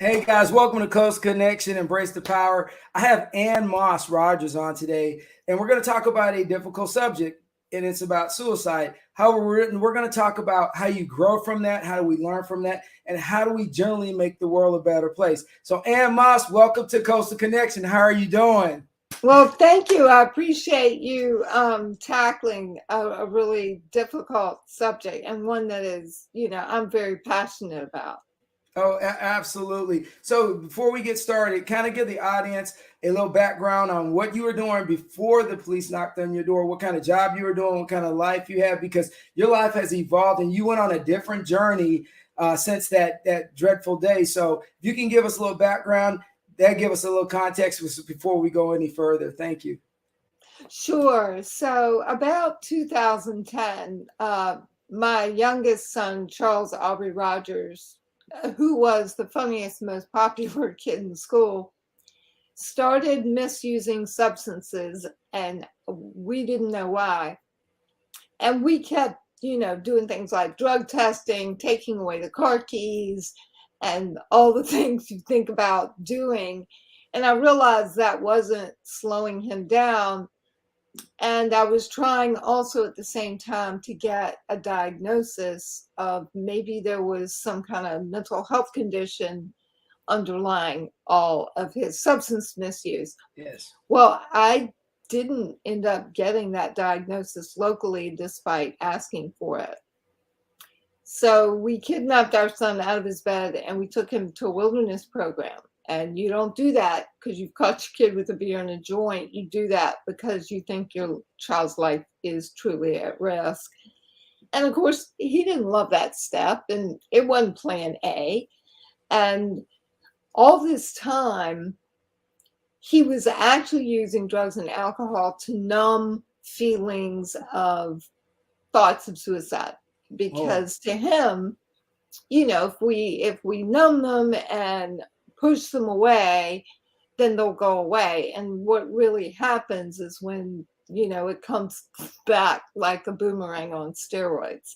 Hey guys, welcome to Coast Connection, Embrace the Power. I have Ann Moss Rogers on today, and we're going to talk about a difficult subject, and it's about suicide. However, we're going to talk about how you grow from that, how do we learn from that, and how do we generally make the world a better place. So, Ann Moss, welcome to Coastal Connection. How are you doing? Well, thank you. I appreciate you tackling a really difficult subject and one that is, I'm very passionate about. Oh, absolutely. So before we get started, kind of give the audience a little background on what you were doing before the police knocked on your door, what kind of job you were doing, what kind of life you had, because your life has evolved and you went on a different journey since that dreadful day. So if you can give us a little background, that give us a little context before we go any further. Thank you. Sure. So about 2010, my youngest son, Charles Aubrey Rogers, who was the funniest, most popular kid in school, started misusing substances, and we didn't know why. And we kept, doing things like drug testing, taking away the car keys, and all the things you think about doing. And I realized that wasn't slowing him down. And I was trying also at the same time to get a diagnosis of maybe there was some kind of mental health condition underlying all of his substance misuse. Yes. Well, I didn't end up getting that diagnosis locally despite asking for it. So we kidnapped our son out of his bed and we took him to a wilderness program. And you don't do that because you've caught your kid with a beer and a joint. You do that because you think your child's life is truly at risk. And of course, he didn't love that step, and it wasn't plan A. And all this time, he was actually using drugs and alcohol to numb feelings of thoughts of suicide. Because to him, if we numb them and push them away, then they'll go away. And what really happens is when, it comes back like a boomerang on steroids.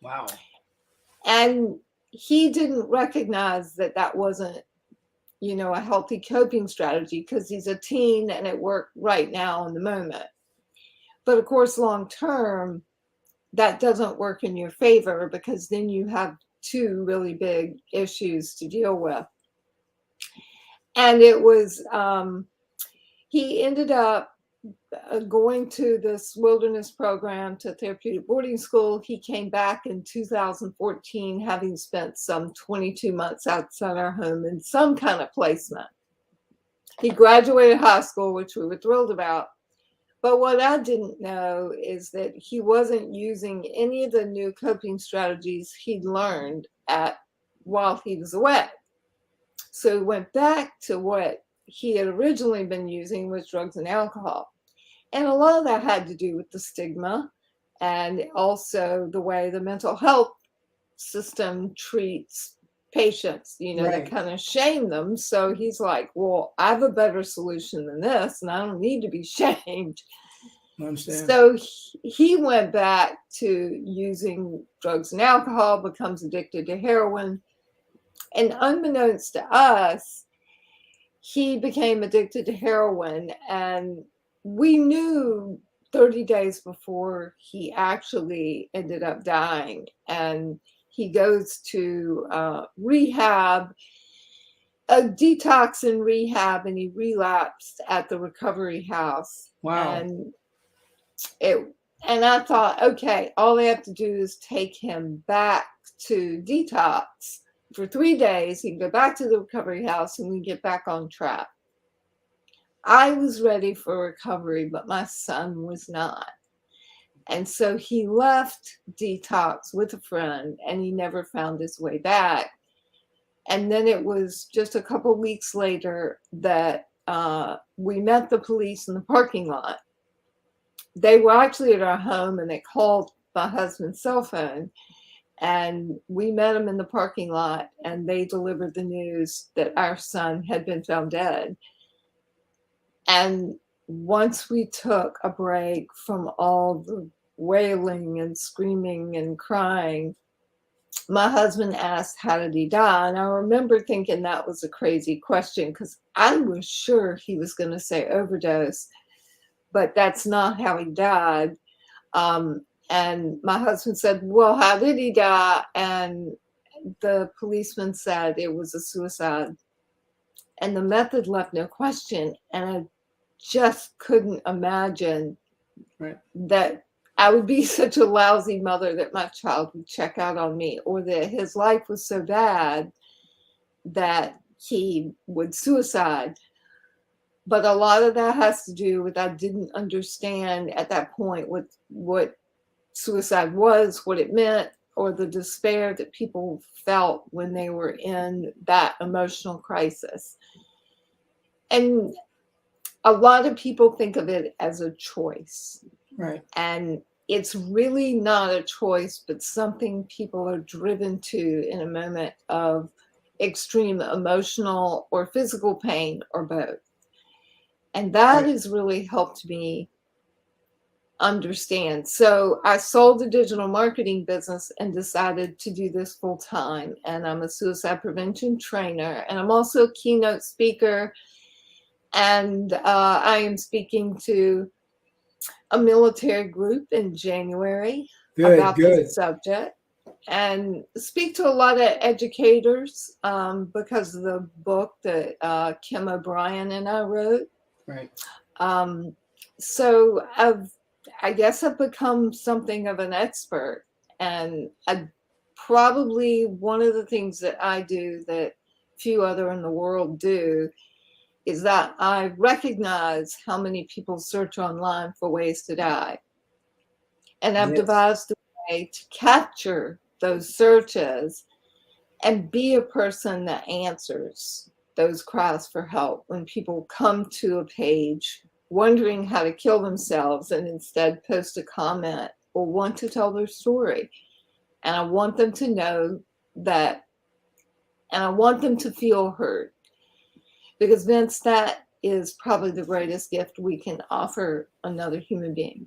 Wow. And he didn't recognize that that wasn't, a healthy coping strategy because he's a teen and it worked right now in the moment. But of course, long term, that doesn't work in your favor because then you have two really big issues to deal with. And it was, he ended up going to this wilderness program to therapeutic boarding school. He came back in 2014, having spent some 22 months outside our home in some kind of placement. He graduated high school, which we were thrilled about. But what I didn't know is that he wasn't using any of the new coping strategies he'd learned while he was away. So he went back to what he had originally been using, was drugs and alcohol. And a lot of that had to do with the stigma and also the way the mental health system treats patients, Right. they kind of shame them. So he's like, well, I have a better solution than this, and I don't need to be shamed. I understand. So he went back to using drugs and alcohol, becomes addicted to heroin. And unbeknownst to us, he became addicted to heroin. And we knew 30 days before he actually ended up dying. And he goes to rehab, a detox in rehab, and he relapsed at the recovery house. Wow. And I thought, okay, all they have to do is take him back to detox for 3 days. He can go back to the recovery house and we get back on track. I was ready for recovery, but my son was not. And so he left detox with a friend and he never found his way back. And then it was just a couple weeks later that we met the police in the parking lot. They were actually at our home and they called my husband's cell phone, and we met them in the parking lot and they delivered the news that our son had been found dead. And once we took a break from all the wailing and screaming and crying, my husband asked, how did he die? And I remember thinking that was a crazy question because I was sure he was going to say overdose, but that's not how he died. And my husband said, well, how did he die? And the policeman said it was a suicide. And the method left no question. And I just couldn't imagine that I would be such a lousy mother that my child would check out on me, or that his life was so bad that he would suicide. But a lot of that has to do with I didn't understand at that point what suicide was, what it meant, or the despair that people felt when they were in that emotional crisis. And a lot of people think of it as a choice. Right. And it's really not a choice, but something people are driven to in a moment of extreme emotional or physical pain, or both. And that has really helped me understand. So I sold the digital marketing business and decided to do this full time. And I'm a suicide prevention trainer, and I'm also a keynote speaker. And I am speaking to a military group in January about this subject, and speak to a lot of educators because of the book that Kim O'Brien and I wrote. Right. So I guess I've become something of an expert, and probably one of the things that I do that few other in the world do is that I recognize how many people search online for ways to die. And I've devised a way to capture those searches and be a person that answers those cries for help when people come to a page wondering how to kill themselves and instead post a comment or want to tell their story. And I want them to know that, and I want them to feel heard. Because Vince, that is probably the greatest gift we can offer another human being.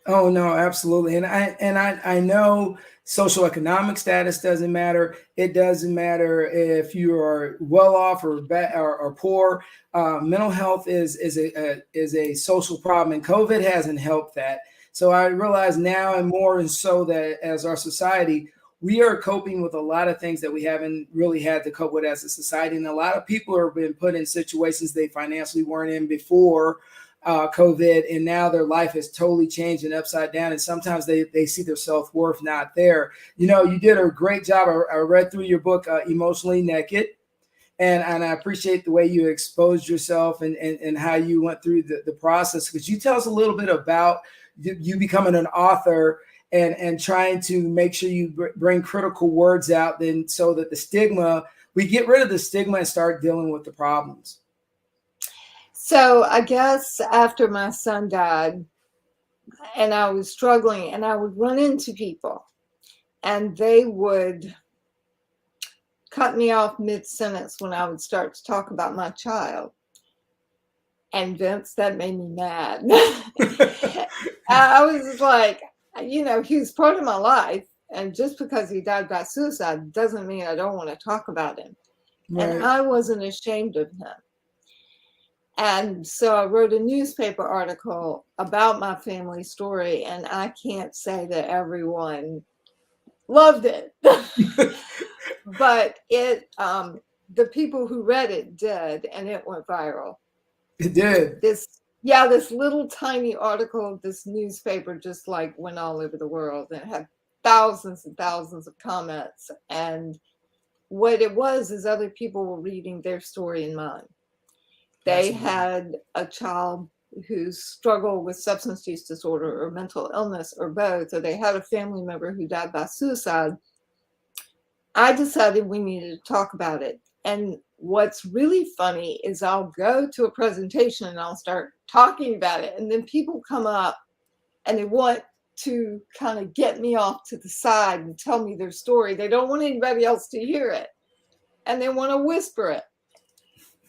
Oh no, absolutely. And I know social economic status doesn't matter. It doesn't matter if you are well off or bad or poor. Mental health is a social problem, and COVID hasn't helped that. So I realize now and more and so that as our society, we are coping with a lot of things that we haven't really had to cope with as a society. And a lot of people have been put in situations they financially weren't in before COVID, and now their life is totally changed and upside down. And sometimes they see their self-worth not there. You know, you did a great job. I read through your book, Emotionally Naked. And I appreciate the way you exposed yourself and how you went through the process. Could you tell us a little bit about you becoming an author and trying to make sure you bring critical words out, then so that we get rid of the stigma and start dealing with the problems? So I guess after my son died and I was struggling, and I would run into people and they would cut me off mid-sentence when I would start to talk about my child. And Vince, that made me mad. I was like, you know, he was part of my life. And just because he died by suicide doesn't mean I don't want to talk about him. Right. And I wasn't ashamed of him. And so I wrote a newspaper article about my family story, and I can't say that everyone loved it. But the people who read it did, and it went viral. It did. This little tiny article of this newspaper just like went all over the world, and it had thousands and thousands of comments. And what it was is other people were reading their story in mine. They had a child who struggled with substance use disorder or mental illness or both, or they had a family member who died by suicide. I decided we needed to talk about it. And what's really funny is I'll go to a presentation and I'll start talking about it. And then people come up and they want to kind of get me off to the side and tell me their story. They don't want anybody else to hear it. And they want to whisper it.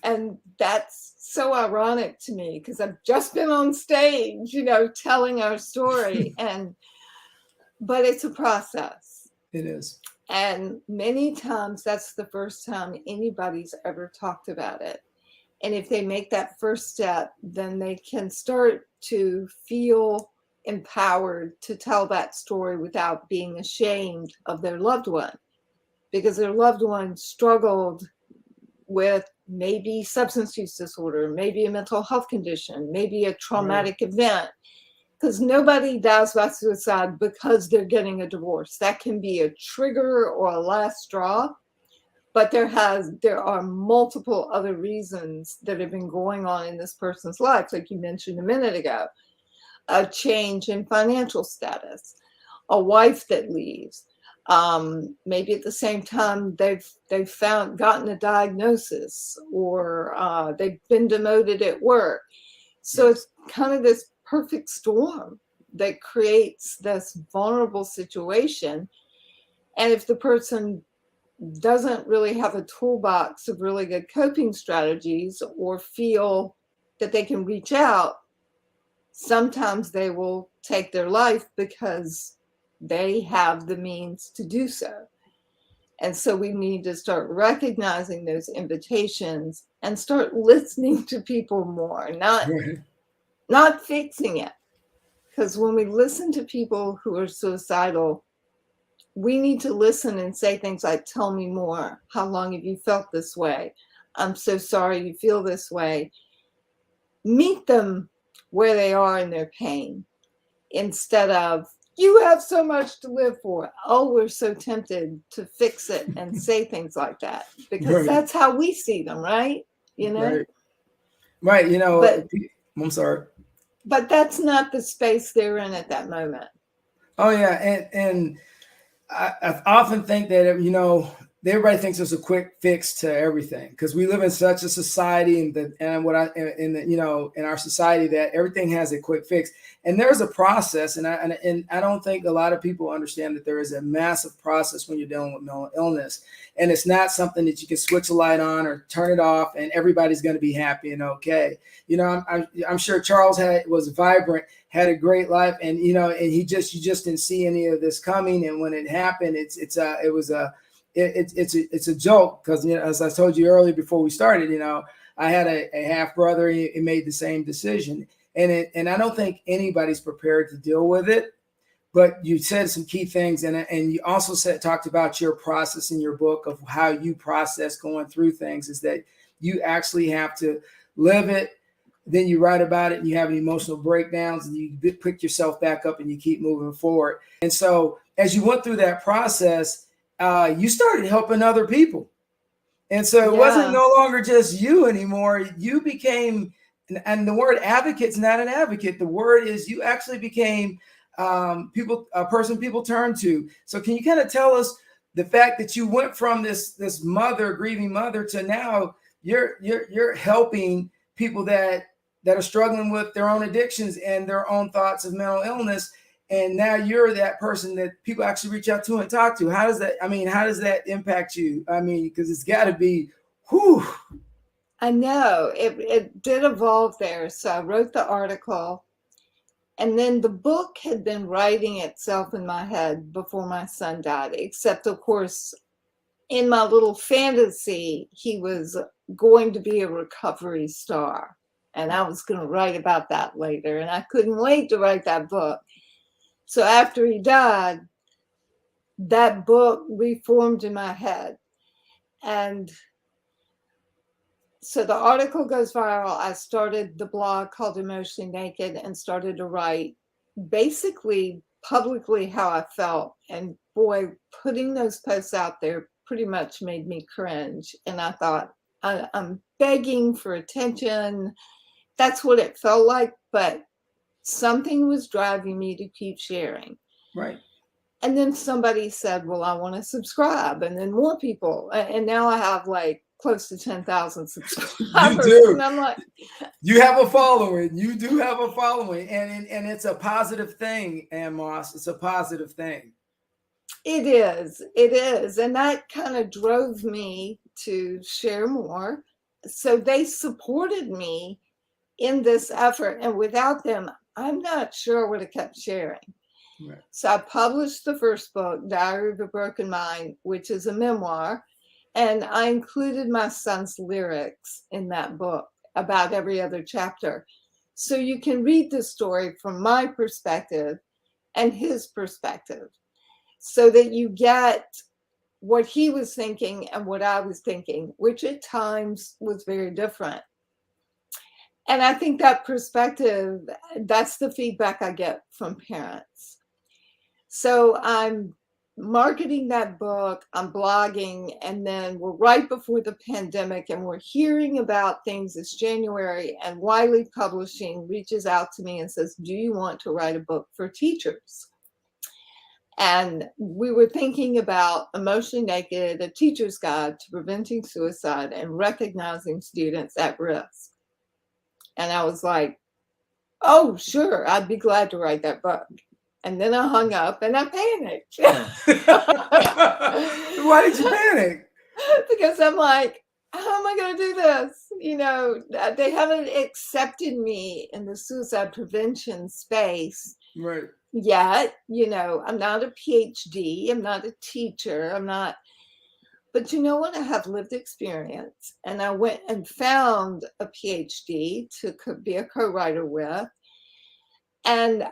And that's so ironic to me because I've just been on stage, you know, telling our story. But it's a process. It is. And many times that's the first time anybody's ever talked about it. And if they make that first step, then they can start to feel empowered to tell that story without being ashamed of their loved one, because their loved one struggled with maybe substance use disorder, maybe a mental health condition, maybe a traumatic event. Because nobody dies by suicide because they're getting a divorce. That can be a trigger or a last straw, but there are multiple other reasons that have been going on in this person's life, like you mentioned a minute ago. A change in financial status, a wife that leaves, maybe at the same time they've gotten a diagnosis, or they've been demoted at work. So it's kind of this perfect storm that creates this vulnerable situation. And if the person doesn't really have a toolbox of really good coping strategies or feel that they can reach out, sometimes they will take their life because they have the means to do so. And so we need to start recognizing those invitations and start listening to people more, not fixing it. Because when we listen to people who are suicidal, we need to listen and say things like, tell me more. How long have you felt this way? I'm so sorry you feel this way. Meet them where they are in their pain, instead of, you have so much to live for. Oh, we're so tempted to fix it and say things like that, because that's how we see them, right? You know? Right. You know, but, I'm sorry. But that's not the space they're in at that moment. Oh, yeah. And I often think that, you know, everybody thinks there's a quick fix to everything, because we live in such a society in our society that everything has a quick fix, and there's a process. And I don't think a lot of people understand that there is a massive process when you're dealing with mental illness, and it's not something that you can switch a light on or turn it off and everybody's going to be happy and okay. You know, I'm sure Charles was vibrant, had a great life, and you know, and you just didn't see any of this coming, and when it happened, it's a joke, because, you know, as I told you earlier before we started, you know, I had a half brother. He made the same decision, and I don't think anybody's prepared to deal with it. But you said some key things, and you also talked about your process in your book of how you process going through things, is that you actually have to live it. Then you write about it, and you have emotional breakdowns, and you pick yourself back up, and you keep moving forward. And so as you went through that process, you started helping other people. And so it wasn't no longer just you anymore. You became, and the word advocate's not an advocate. The word is, you actually became a person people turn to. So can you kind of tell us the fact that you went from this grieving mother, to now you're helping people that are struggling with their own addictions and their own thoughts of mental illness. And now you're that person that people actually reach out to and talk to. How does that impact you? I mean, because it's got to be, whew. I know it did evolve there. So I wrote the article, and then the book had been writing itself in my head before my son died, except of course, in my little fantasy, he was going to be a recovery star, and I was going to write about that later, and I couldn't wait to write that book. So after he died, that book reformed in my head. And so the article goes viral. I started the blog called Emotionally Naked and started to write basically publicly how I felt. And boy, putting those posts out there pretty much made me cringe. And I thought, I'm begging for attention. That's what it felt like. But something was driving me to keep sharing. Right. And then somebody said, well, I want to subscribe. And then more people. And now I have like close to 10,000 subscribers. You do. And I'm like, you have a following. You do have a following. And it's a positive thing, Ann Moss. It's a positive thing. It is. It is. And that kind of drove me to share more. So they supported me in this effort. And without them, I'm not sure I would have kept sharing. Right. So I published the first book, Diary of a Broken Mind, which is a memoir. And I included my son's lyrics in that book about every other chapter. So you can read the story from my perspective and his perspective so that you get what he was thinking and what I was thinking, which at times was very different. And I think that perspective, that's the feedback I get from parents. So I'm marketing that book, I'm blogging, and then we're right before the pandemic and we're hearing about things this January, and Wiley Publishing reaches out to me and says, do you want to write a book for teachers? And we were thinking about Emotionally Naked, a teacher's guide to preventing suicide and recognizing students at risk. And I was like, oh, sure, I'd be glad to write that book. And then I hung up and I panicked. Why did you panic? Because I'm like, how am I going to do this? You know, they haven't accepted me in the suicide prevention space Right. yet. You know, I'm not a PhD, I'm not a teacher, I'm not. But you know what? I have lived experience, and I went and found a PhD to be a co-writer with. And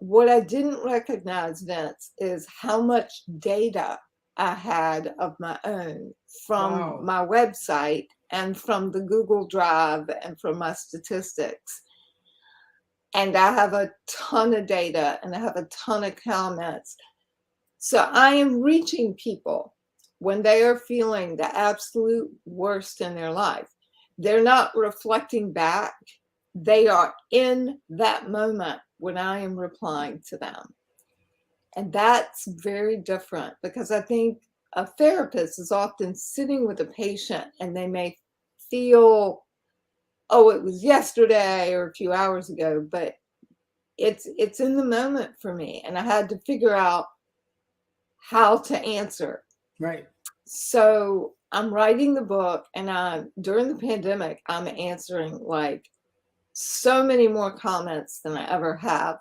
what I didn't recognize, Vince, is how much data I had of my own from my website and from the Google Drive and from my statistics. And I have a ton of data and I have a ton of comments. So I am reaching people when they are feeling the absolute worst in their life. They're not reflecting back. They are in that moment when I am replying to them. And that's very different, because I think a therapist is often sitting with a patient and they may feel, oh, it was yesterday or a few hours ago, but it's in the moment for me. And I had to figure out how to answer. Right. So I'm writing the book, and during the pandemic, I'm answering like so many more comments than I ever have.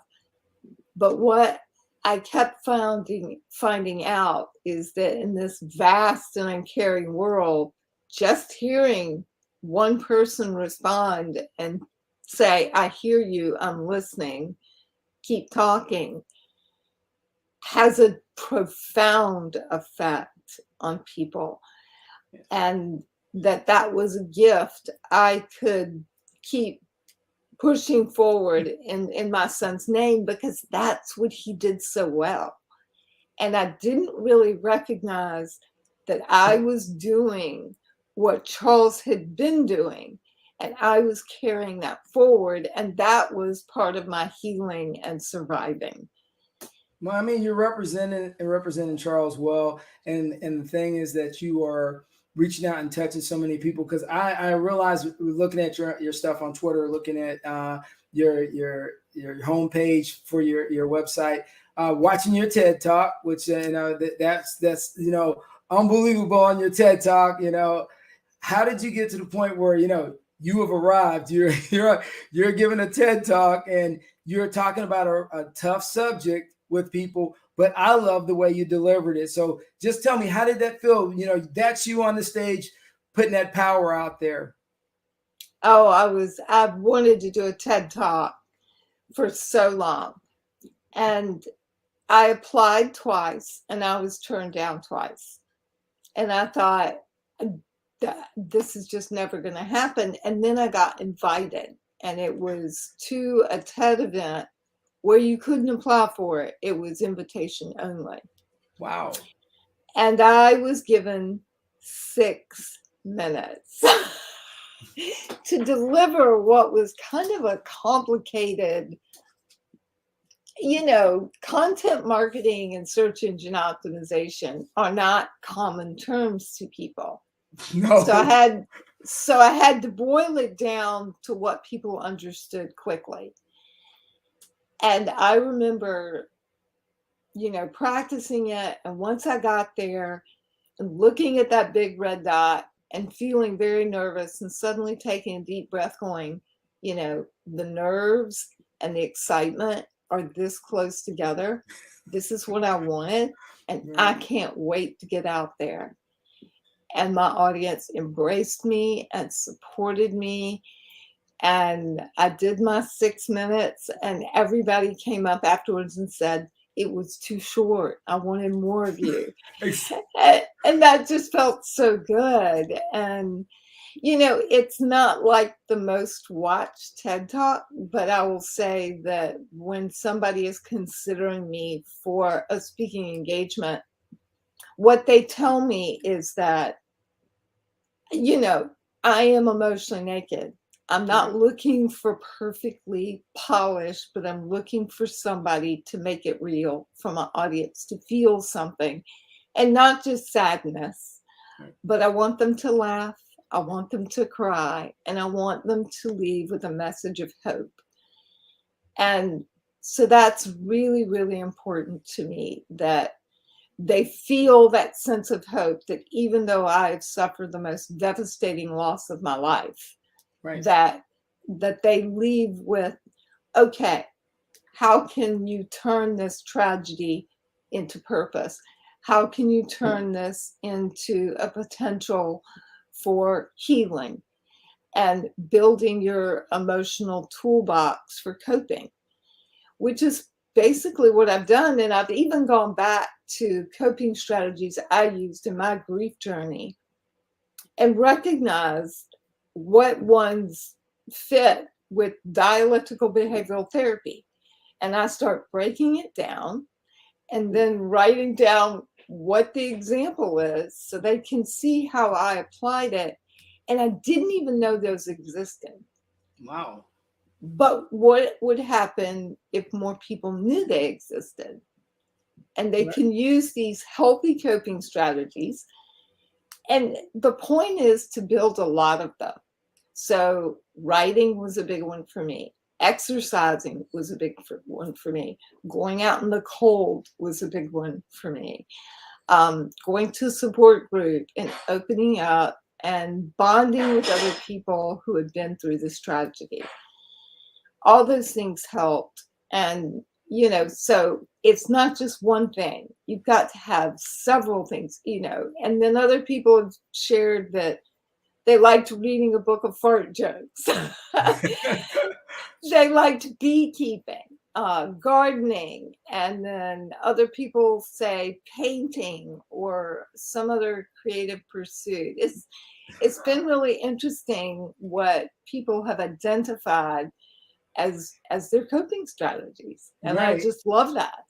But what I kept finding out is that in this vast and uncaring world, just hearing one person respond and say, I hear you, I'm listening, keep talking, has a profound effect on people. And that was a gift I could keep pushing forward in my son's name, because that's what he did so well. And I didn't really recognize that I was doing what Charles had been doing, and I was carrying that forward, and that was part of my healing and surviving. Well, I mean, you're representing Charles well, and the thing is that you are reaching out and touching so many people, because I realize, looking at your stuff on Twitter, looking at your homepage for your website, watching your TED Talk, which that's unbelievable on your TED Talk. How did you get to the point where you have arrived? You're giving a TED Talk and you're talking about a tough subject with people, but I love the way you delivered it. So just tell me, how did that feel? That's you on the stage putting that power out there. Oh, I wanted to do a TED Talk for so long. And I applied twice and I was turned down twice. And I thought, this is just never going to happen. And then I got invited, and it was to a TED event where you couldn't apply for it. It was invitation only. Wow. And I was given 6 minutes to deliver what was kind of a complicated, content marketing and search engine optimization are not common terms to people. No. So I had to boil it down to what people understood quickly. And I remember, practicing it. And once I got there and looking at that big red dot and feeling very nervous, and suddenly taking a deep breath, going, the nerves and the excitement are this close together. This is what I wanted, and I can't wait to get out there. And my audience embraced me and supported me. And I did my 6 minutes, and everybody came up afterwards and said, it was too short. I wanted more of you. And that just felt so good. And, you know, it's not like the most watched TED Talk, but I will say that when somebody is considering me for a speaking engagement, what they tell me is that, you know, I am emotionally naked. I'm not looking for perfectly polished, but I'm looking for somebody to make it real, for my audience to feel something, and not just sadness, but I want them to laugh, I want them to cry, and I want them to leave with a message of hope. And so that's really, really important to me, that they feel that sense of hope, that even though I've suffered the most devastating loss of my life, that they leave with, okay, how can you turn this tragedy into purpose? How can you turn this into a potential for healing and building your emotional toolbox for coping, which is basically what I've done. And I've even gone back to coping strategies I used in my grief journey and recognized what ones fit with dialectical behavioral therapy. And I start breaking it down and then writing down what the example is so they can see how I applied it. And I didn't even know those existed. Wow. But what would happen if more people knew they existed? And they can use these healthy coping strategies. And the point is to build a lot of them. So writing was a big one for me. Exercising was a big one for me. Going out in the cold was a big one for me. Going to a support group and opening up and bonding with other people who had been through this tragedy. All those things helped. And, you know, so it's not just one thing. You've got to have several things, you know. And then other people have shared that they liked reading a book of fart jokes. They liked beekeeping, gardening, and then other people say painting or some other creative pursuit. It's been really interesting what people have identified as their coping strategies, and I just love that.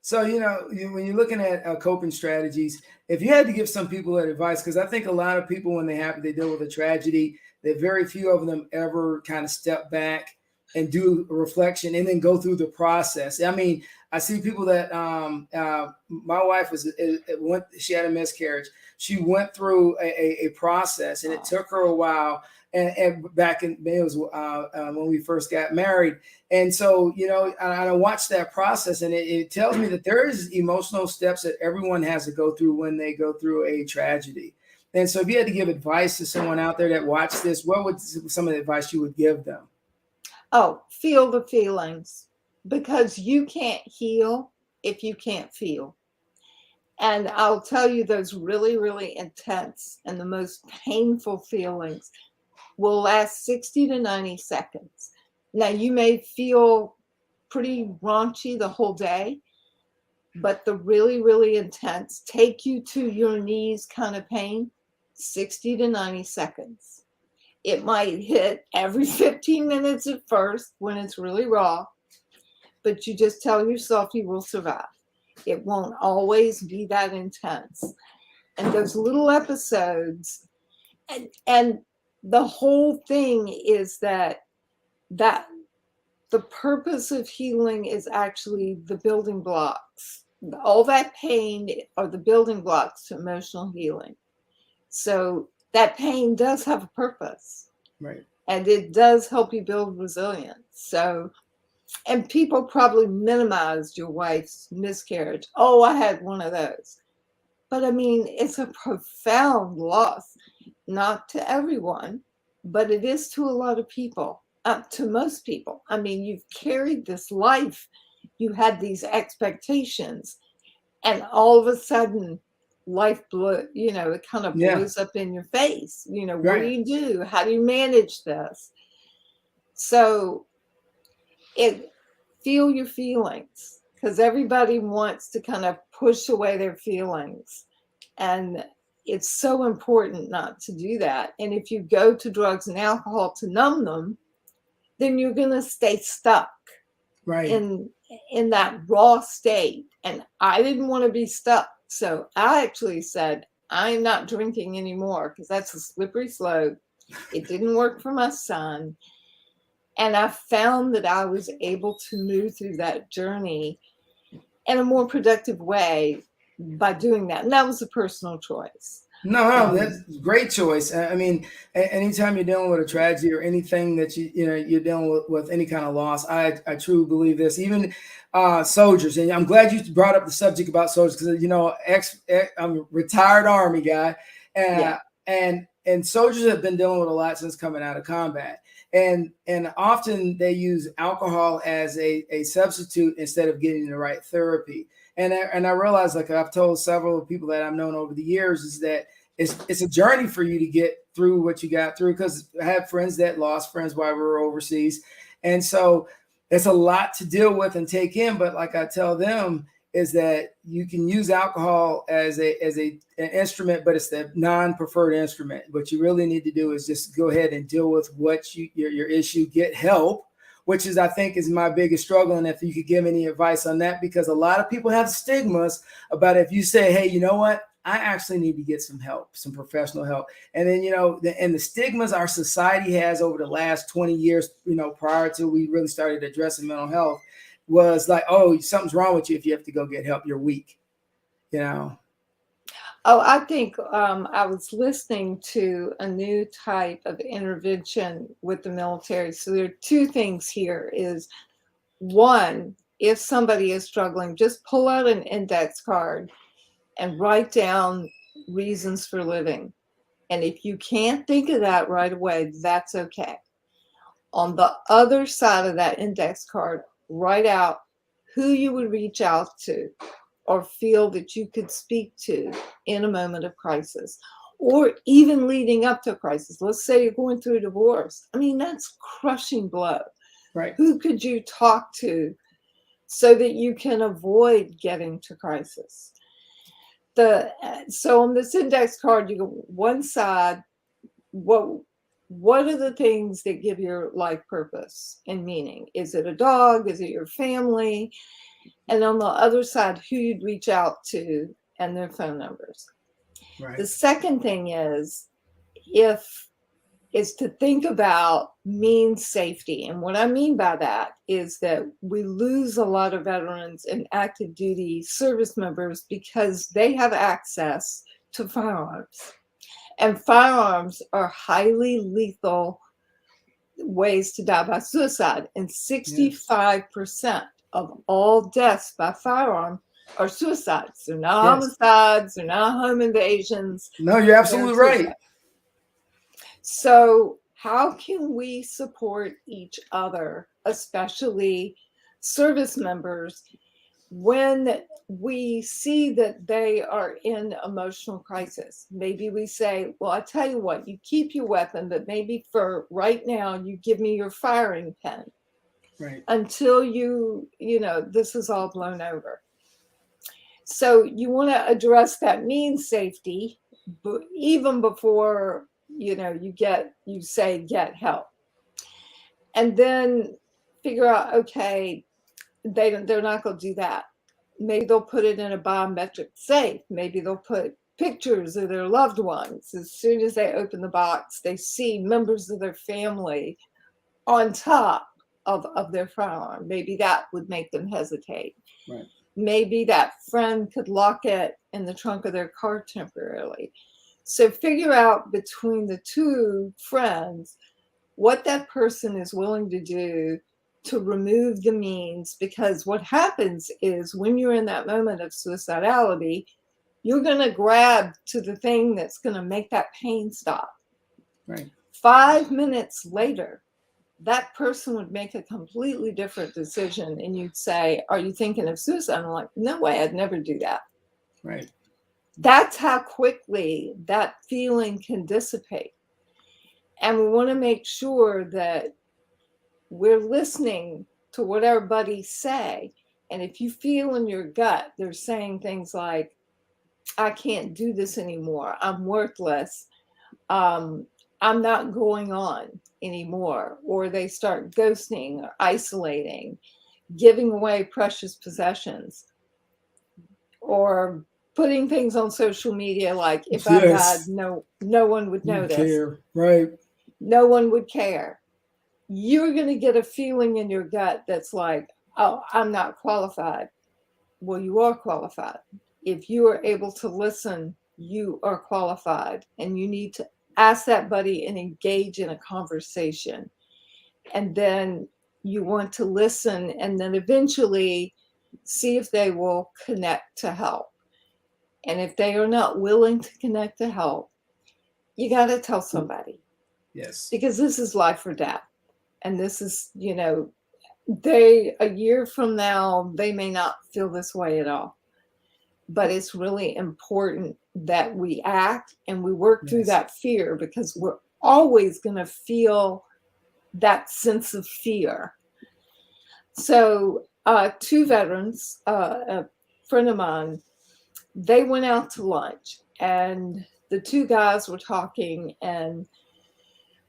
So, you know, when you're looking at coping strategies, if you had to give some people that advice, because I think a lot of people, when they deal with a tragedy, that very few of them ever kind of step back and do a reflection and then go through the process. I mean, I see people that my wife she had a miscarriage. She went through a process, and it took her a while. And back in it was when we first got married. And so, you know, I watched that process, and it tells me that there is emotional steps that everyone has to go through when they go through a tragedy. And so if you had to give advice to someone out there that watched this, what would some of the advice you would give them? Oh, feel the feelings, because you can't heal if you can't feel. And I'll tell you, those really, really intense and the most painful feelings will last 60 to 90 seconds. Now, you may feel pretty raunchy the whole day, but the really, really intense, take you to your knees kind of pain, 60 to 90 seconds. It might hit every 15 minutes at first when it's really raw, but you just tell yourself you will survive. It won't always be that intense. And those little episodes, and the whole thing is that the purpose of healing is actually the building blocks. All that pain are the building blocks to emotional healing. So that pain does have a purpose. Right. And it does help you build resilience. So, and people probably minimized your wife's miscarriage. Oh, I had one of those. But I mean, it's a profound loss, not to everyone, but it is to a lot of people. to most people. I mean, you've carried this life, you had these expectations, and all of a sudden life it kind of Yeah. blows up in your face. What do Right. you do? How do you manage this? So feel your feelings, because everybody wants to kind of push away their feelings. And it's so important not to do that. And if you go to drugs and alcohol to numb them, then you're going to stay stuck Right. in that raw state. And I didn't want to be stuck. So I actually said, I'm not drinking anymore, because that's a slippery slope. It didn't work for my son. And I found that I was able to move through that journey in a more productive way by doing that. And that was a personal choice. No, that's a great choice. I mean, anytime you're dealing with a tragedy or anything that you're dealing with any kind of loss, I truly believe this. Even soldiers, and I'm glad you brought up the subject about soldiers, because I'm a retired Army guy, Yeah. and soldiers have been dealing with a lot since coming out of combat, and often they use alcohol as a substitute instead of getting the right therapy. And I realize, like I've told several people that I've known over the years, is that it's a journey for you to get through what you got through, because I have friends that lost friends while we were overseas. And so it's a lot to deal with and take in. But like I tell them, is that you can use alcohol as an instrument, but it's the non-preferred instrument. What you really need to do is just go ahead and deal with your issue, get help, which is, I think, is my biggest struggle. And if you could give any advice on that, because a lot of people have stigmas about if you say, hey, you know what, I actually need to get some help, some professional help. And then, the stigmas our society has over the last 20 years, prior to we really started addressing mental health, was like, oh, something's wrong with you if you have to go get help, you're weak, Oh, I think I was listening to a new type of intervention with the military. So there are two things here. Is one, if somebody is struggling, just pull out an index card and write down reasons for living. And if you can't think of that right away, that's okay. On the other side of that index card, write out who you would reach out to or feel that you could speak to in a moment of crisis, or even leading up to a crisis. Let's say you're going through a divorce. I mean, that's crushing blow. Right. Who could you talk to so that you can avoid getting to crisis? So on this index card, you go one side, what are the things that give your life purpose and meaning? Is it a dog? Is it your family? And on the other side, who you'd reach out to and their phone numbers. Right. The second thing is to think about means safety. And what I mean by that is that we lose a lot of veterans and active duty service members because they have access to firearms. And firearms are highly lethal ways to die by suicide. And 65% of all deaths by firearm are suicides. They're not homicides, they're not home invasions. No, you're absolutely right. So how can we support each other, especially service members, when we see that they are in emotional crisis? Maybe we say, well, I tell you what, you keep your weapon, but maybe for right now, you give me your firing pin. Right. Until this is all blown over. So you want to address that means safety, but even before, you say get help. And then figure out, okay, they're not going to do that. Maybe they'll put it in a biometric safe. Maybe they'll put pictures of their loved ones. As soon as they open the box, they see members of their family on top of their firearm. Maybe that would make them hesitate. Right. Maybe that friend could lock it in the trunk of their car temporarily. So figure out between the two friends what that person is willing to do to remove the means, because what happens is when you're in that moment of suicidality, you're going to grab to the thing that's going to make that pain stop. Right. 5 minutes later, that person would make a completely different decision. And you'd say, are you thinking of suicide? I'm like, no way, I'd never do that. Right. That's how quickly that feeling can dissipate. And we want to make sure that we're listening to what our buddies say. And if you feel in your gut, they're saying things like, I can't do this anymore. I'm worthless. I'm not going on anymore. Or they start ghosting or isolating, giving away precious possessions, or putting things on social media like, if I died, no one would notice. Care. Right. No one would care. You're going to get a feeling in your gut that's like, oh, I'm not qualified. Well, you are qualified. If you are able to listen, you are qualified. And you need to ask that buddy and engage in a conversation. And then you want to listen and then eventually see if they will connect to help. And if they are not willing to connect to help, you got to tell somebody. Yes. Because this is life or death. And this is, a year from now, they may not feel this way at all. But it's really important that we act and we work through that fear, because we're always going to feel that sense of fear. So 2 veterans, a friend of mine, they went out to lunch and the 2 guys were talking, and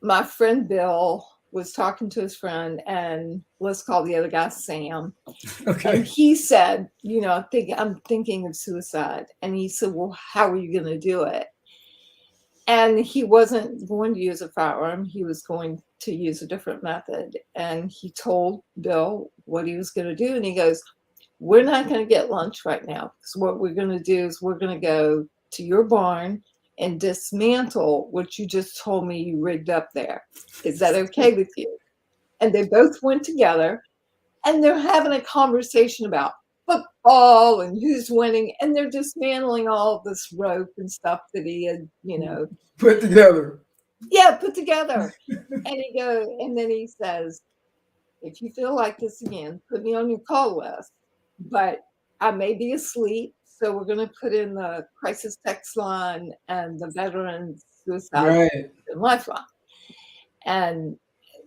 my friend Bill was talking to his friend, and let's call the other guy Sam. Okay. And he said, I'm thinking of suicide. And he said, well, how are you going to do it? And he wasn't going to use a firearm. He was going to use a different method. And he told Bill what he was going to do. And he goes, we're not going to get lunch right now. Because what we're going to do is we're going to go to your barn and dismantle what you just told me you rigged up there. Is that okay with you? And they both went together, and they're having a conversation about football and who's winning, and they're dismantling all this rope and stuff that he had, put together. Yeah, put together. And then he says, if you feel like this again, put me on your call list. But I may be asleep, so we're going to put in the crisis text line and the veterans suicide and lifeline. And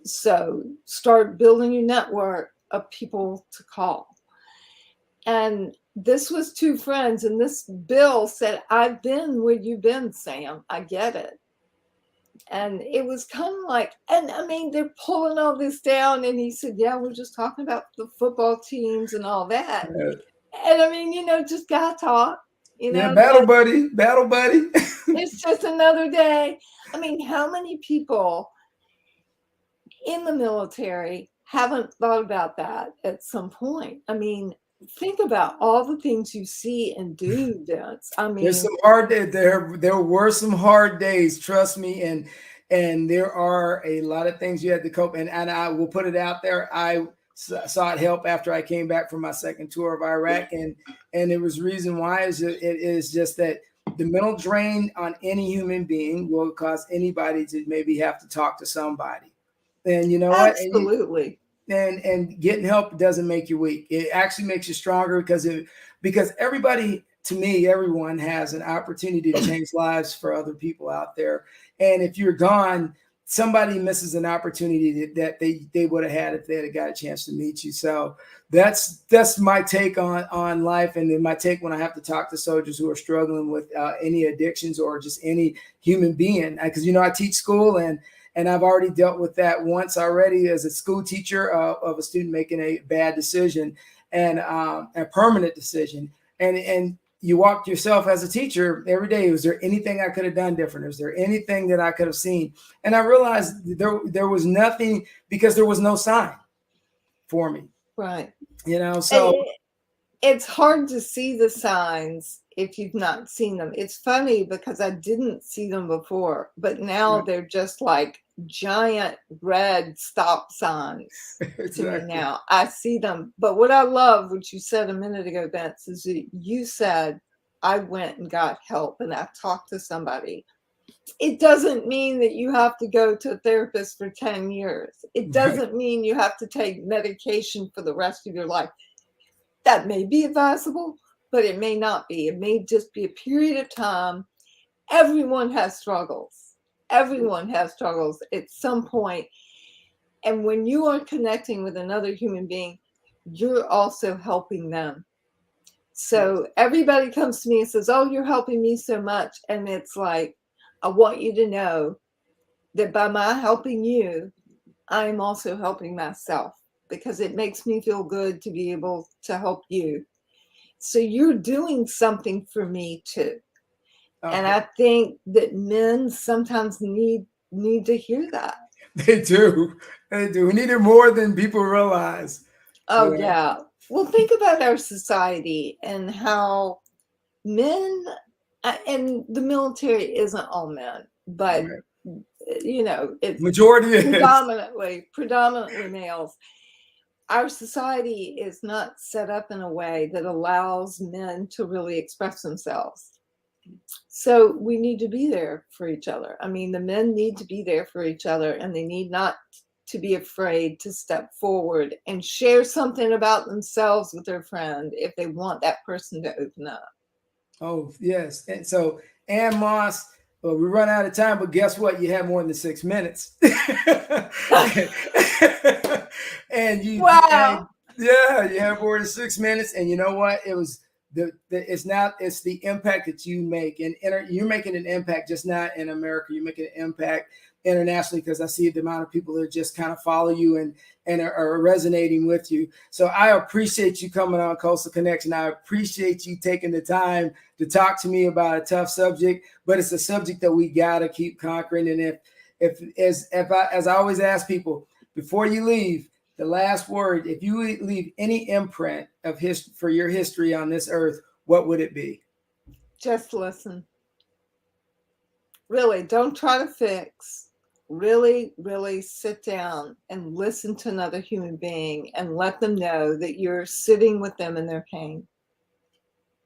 so start building your network of people to call. And this was 2 friends, and this Bill said, I've been where you've been, Sam. I get it. And it was kind of like, and I mean, they're pulling all this down. And he said, yeah, we're just talking about the football teams and all that. And I mean, just gotta talk. Battle buddy. It's just another day. I mean, how many people in the military haven't thought about that at some point? I mean, think about all the things you see and do, Vince. I mean, there's some hard days. There were some hard days, trust me, and there are a lot of things you had to cope. And I will put it out there. I sought help after I came back from my second tour of Iraq, and it was reason why it is just that the mental drain on any human being will cause anybody to maybe have to talk to somebody. And you know what? Absolutely. And getting help doesn't make you weak. It actually makes you stronger, because everybody, to me, everyone has an opportunity to change lives for other people out there. And if you're gone, somebody misses an opportunity that they would have had if they had got a chance to meet you. So that's my take on life, and then my take when I have to talk to soldiers who are struggling with any addictions or just any human being. Because I teach school, and I've already dealt with that once already as a school teacher of a student making a bad decision and a permanent decision. And you walk yourself as a teacher every day. Was there anything I could have done different? Is there anything that I could have seen? And I realized there was nothing, because there was no sign for me. Right. So it's hard to see the signs if you've not seen them. It's funny because I didn't see them before, but now they're just like giant red stop signs to me now. I see them. But what I love, what you said a minute ago, Vince, is that you said, I went and got help and I talked to somebody. It doesn't mean that you have to go to a therapist for 10 years. It doesn't mean you have to take medication for the rest of your life. That may be advisable, but it may not be. It may just be a period of time. Everyone has struggles. Everyone has struggles at some point. And when you are connecting with another human being, you're also helping them. So everybody comes to me and says, oh, you're helping me so much. And it's like, I want you to know that by my helping you, I'm also helping myself, because it makes me feel good to be able to help you. So you're doing something for me too. Okay. And I think that men sometimes need to hear that. They do. They do. We need it more than people realize. Oh, yeah. Well, think about our society and how men, and the military isn't all men, but you know, it's majority predominantly males. Our society is not set up in a way that allows men to really express themselves. So we need to be there for each other. I mean, the men need to be there for each other, and they need not to be afraid to step forward and share something about themselves with their friend if they want that person to open up. Oh, yes. And so, Ann Moss, well, we run out of time, but guess what? You have more than 6 minutes. And you, wow. Yeah, you have more than 6 minutes. And you know what? It was it's the impact that you make, and you're making an impact just not in America. You're making an impact internationally, because I see the amount of people that just kind of follow you and are resonating with you. So I appreciate you coming on Coastal Connection. I appreciate you taking the time to talk to me about a tough subject, but it's a subject that we got to keep conquering. And as I always ask people before you leave, the last word, if you leave any imprint of for your history on this earth, what would it be? Just listen. Really, don't try to fix. Really, really sit down and listen to another human being and let them know that you're sitting with them in their pain.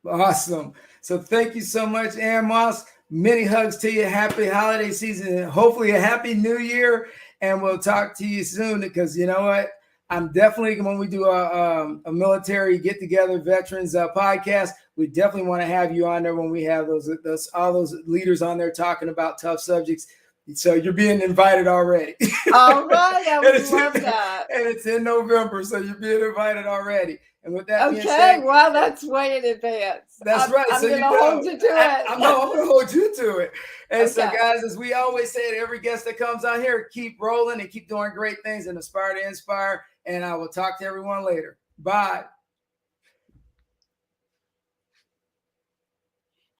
Awesome. So thank you so much, Ann Moss. Many hugs to you. Happy holiday season, and hopefully a happy new year. And we'll talk to you soon, because you know what? I'm definitely, when we do a military get together veterans podcast, we definitely want to have you on there when we have all those leaders on there talking about tough subjects. So you're being invited already. All right, I would love that. And it's in November, so you're being invited already. And with that being okay, said, well, that's way in advance. That's right. I'm so going to hold you to it. I'm going to hold you to it. And okay. So, guys, as we always say to every guest that comes on here, keep rolling and keep doing great things and aspire to inspire. And I will talk to everyone later. Bye.